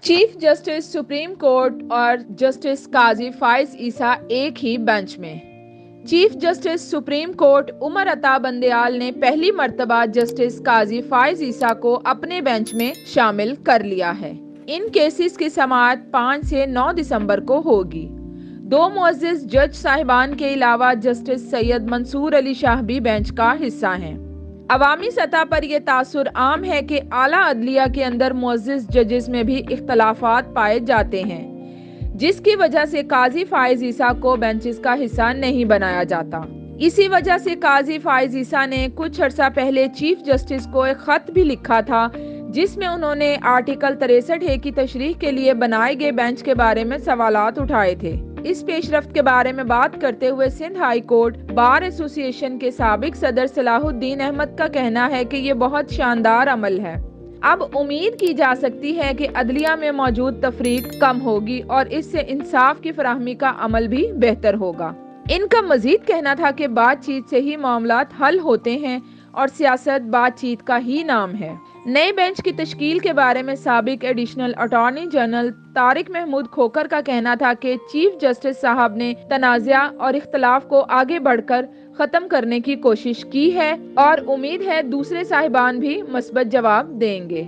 Chief justice supreme court और justice Qazi Faez Isa एक ही बेंच में। Chief justice supreme court Umar Ata Bandial ने पहली मर्तबा जस्टिस काजी फाइज ईसा को अपने बेंच में शामिल कर लिया है। इन केसेस की समाअत 5 से 9 दिसंबर को होगी। 2 मुअज़्ज़िज़ जज साहिबान के अलावा जस्टिस सैयद मंसूर अली शाह भी बेंच का हिस्सा हैं। अवामी सतह पर यह तासुर आम है कि आला अदलिया के अंदर मुअज़्ज़िज़ जजेस में भी इख्तलाफात पाए जाते हैं, जिसकी वजह से काजी फाइज ईसा को बेंचेस का हिस्सा नहीं बनाया जाता। इसी वजह से काजी फाइज ईसा ने कुछ अर्सा पहले चीफ जस्टिस को एक खत भी लिखा था, जिसमें उन्होंने आर्टिकल 63A की तशरीह के लिए बनाए गए बेंच के बारे में सवालात उठाए थे। इस पेशरफ्त के बारे में बात करते हुए Sindh high court bar association के साबिक सदर सलाहुद्दीन अहमद का कहना है कि ये बहुत शानदार अमल है। अब उम्मीद की जा सकती है कि अदलिया में मौजूद तफरीक कम होगी और इससे इंसाफ की फराहमी का अमल भी बेहतर होगा। इनका मजीद कहना था कि बातचीत से ही मामलात हल होते हैं और सियासत बातचीत का ही नाम है। नए बेंच की तश्कील के बारे में साबिक additional attorney general Tariq Mahmood Khokhar का कहना था कि चीफ जस्टिस साहब ने तनाज़ा और इख्तलाफ को आगे बढ़कर ख़त्म करने की कोशिश की है और उम्मीद है दूसरे साहिबान भी मस्बत जवाब देंगे।